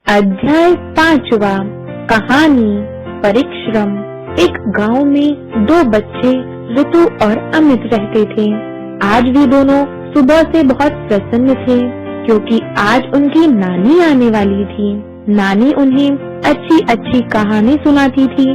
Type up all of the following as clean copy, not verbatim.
अध्याय 5वां। कहानी परिश्रम। एक गांव में दो बच्चे ऋतु और अमित रहते थे। आज भी दोनों सुबह से बहुत प्रसन्न थे क्योंकि आज उनकी नानी आने वाली थी। नानी उन्हें अच्छी अच्छी कहानी सुनाती थी।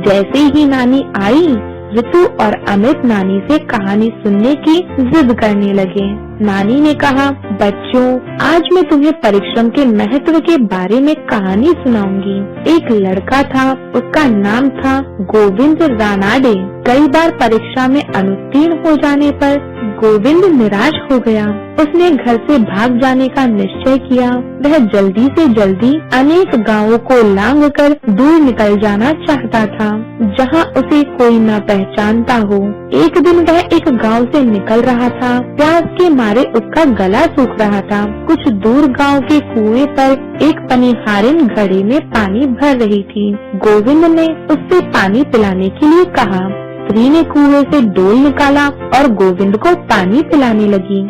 जैसे ही नानी आई, ऋतु और अमित नानी से कहानी सुनने की जिद करने लगे। नानी ने कहा, बच्चों, आज मैं तुम्हें परिश्रम के महत्व के बारे में कहानी सुनाऊंगी। एक लड़का था, उसका नाम था गोविंद रानाडे। कई बार परीक्षा में अनुत्तीर्ण हो जाने पर गोविंद निराश हो गया। उसने घर से भाग जाने का निश्चय किया। वह जल्दी से जल्दी अनेक गांवों को लांघकर दूर निकल जाना चाहता था, जहां उसे कोई न पहचानता हो। एक दिन वह एक गांव से निकल रहा था। प्यास के मारे उसका गला सूख रहा था। कुछ दूर गांव के कुएं पर एक पनिहारिन घड़े में पानी भर रही थी। गोविंद ने उससे पानी पिलाने के लिए कहा। स्त्री ने कुएं से डोल निकाला और गोविंद को पानी पिलाने लगी।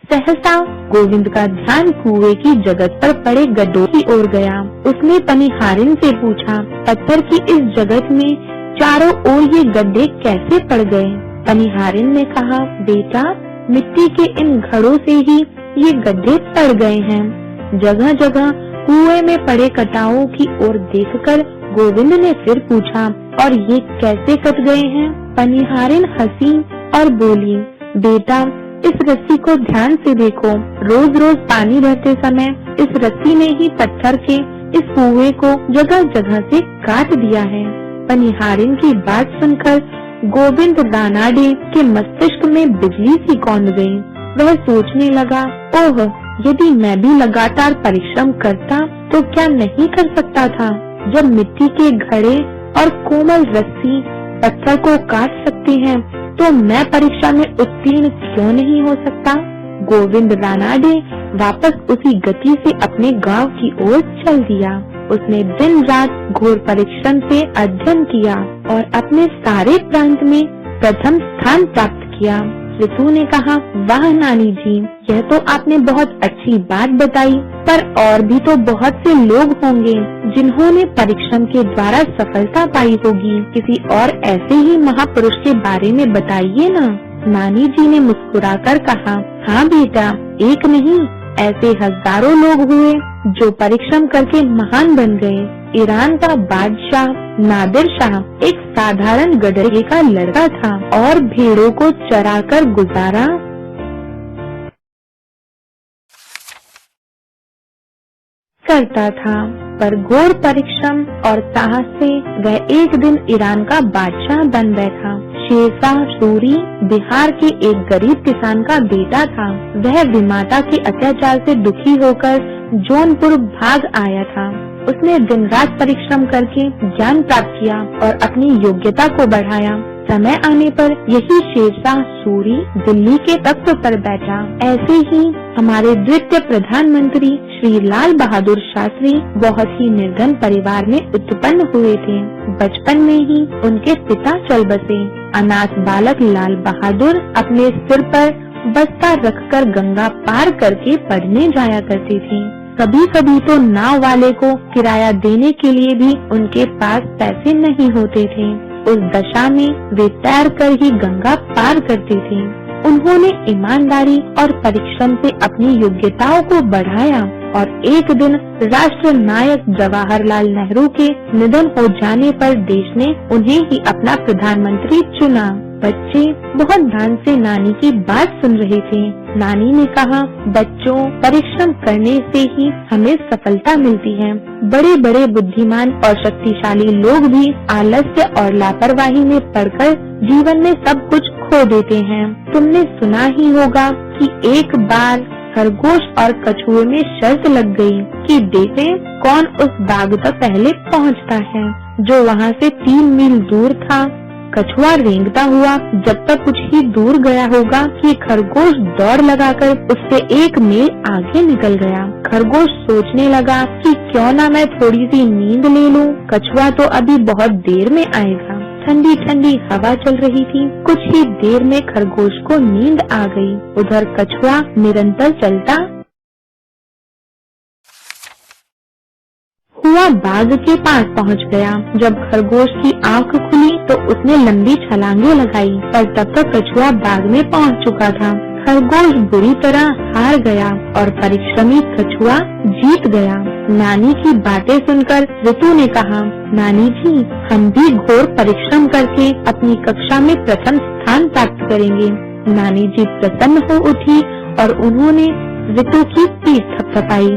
सहसा गोविंद का ध्यान कुएं की जगत पर पड़े गड्ढों की ओर गया। उसने पनिहारिन से पूछा, पत्थर की इस जगत में चारों ओर ये गड्ढे कैसे पड़ गए? पनिहारिन ने कहा, बेटा, मिट्टी के इन घड़ों से ही ये गड्ढे पड़ गए हैं। जगह जगह कुएं में पड़े कटावों की ओर देखकर गोविंद ने फिर पूछा, और ये कैसे कट गए हैं? पनिहारिन हंसी और बोली, बेटा, इस रस्सी को ध्यान से देखो। रोज रोज पानी भरते समय इस रस्सी ने ही पत्थर के इस कुएं को जगह जगह से काट दिया है। पनिहारिन की बात सुनकर गोविंद रानाडे के मस्तिष्क में बिजली सी कौंध गई। वह सोचने लगा, ओह, यदि मैं भी लगातार परिश्रम करता तो क्या नहीं कर सकता था। जब मिट्टी के घड़े और कोमल रस्सी पत्थर को काट सकते हैं, तो मैं परीक्षा में उत्तीर्ण क्यों नहीं हो सकता? गोविंद रानाडे वापस उसी गति से अपने गांव की ओर चल दिया। उसने दिन रात घोर परिश्रम से अध्ययन किया और अपने सारे प्रांत में प्रथम स्थान प्राप्त किया। ऋतु ने कहा, वाह नानी जी, यह तो आपने बहुत अच्छी बात बताई, पर और भी तो बहुत से लोग होंगे जिन्होंने परिश्रम के द्वारा सफलता पाई होगी। किसी और ऐसे ही महापुरुष के बारे में बताइए ना। नानी जी ने मुस्कुराकर कहा, हाँ बेटा, एक नहीं, ऐसे हजारों लोग हुए जो परिश्रम करके महान बन गए। ईरान का बादशाह नादिर शाह एक साधारण गडरे का लड़का था और भेड़ों को चराकर गुजारा करता था, पर घोर परिश्रम और साहस से वह एक दिन ईरान का बादशाह बन बैठा। शेरशाह सूरी बिहार के एक गरीब किसान का बेटा था। वह विमाता के अत्याचार से दुखी होकर जौनपुर भाग आया था। उसने दिन रात परिश्रम करके ज्ञान प्राप्त किया और अपनी योग्यता को बढ़ाया। समय आने पर यही शेरशाह सूरी दिल्ली के तख्त पर बैठा। ऐसे ही हमारे द्वितीय प्रधानमंत्री श्री लाल बहादुर शास्त्री बहुत ही निर्धन परिवार में उत्पन्न हुए थे। बचपन में ही उनके पिता चल बसे। अनाथ बालक लाल बहादुर अपने सिर पर बस्ता रखकर गंगा पार करके पढ़ने जाया करते थे। कभी कभी तो नाव वाले को किराया देने के लिए भी उनके पास पैसे नहीं होते थे। उस दशा में वे तैर कर ही गंगा पार करते थे। उन्होंने ईमानदारी और परिश्रम से अपनी योग्यताओं को बढ़ाया और एक दिन राष्ट्र नायक जवाहरलाल नेहरू के निधन हो जाने पर देश ने उन्हें ही अपना प्रधानमंत्री चुना। बच्चे बहुत ध्यान से नानी की बात सुन रहे थे। नानी ने कहा, बच्चों, परिश्रम करने से ही हमें सफलता मिलती है। बड़े बड़े बुद्धिमान और शक्तिशाली लोग भी आलस्य और लापरवाही में पड़कर जीवन में सब कुछ खो देते हैं। तुमने सुना ही होगा कि एक बार खरगोश और कछुए में शर्त लग गई कि देखें कौन उस बाग तक पहले पहुंचता है, जो वहां से 3 मील दूर था। कछुआ रेंगता हुआ जब तक कुछ ही दूर गया होगा कि खरगोश दौड़ लगाकर उससे 1 मील आगे निकल गया। खरगोश सोचने लगा कि क्यों ना मैं थोड़ी सी नींद ले लूं, कछुआ तो अभी बहुत देर में आएगा। ठंडी ठंडी हवा चल रही थी। कुछ ही देर में खरगोश को नींद आ गई। उधर कछुआ निरंतर चलता हुआ बाघ के पास पहुंच गया। जब खरगोश की आंख खुली तो उसने लंबी छलांगे लगाई, पर तब तक कछुआ बाग में पहुंच चुका था। खरगोश बुरी तरह हार गया और परिश्रमी कछुआ जीत गया। नानी की बातें सुनकर रितु ने कहा, नानी जी, हम भी घोर परिश्रम करके अपनी कक्षा में प्रथम स्थान प्राप्त करेंगे। नानी जी प्रसन्न हो उठी और उन्होंने रितु की पीठ थपथपाई।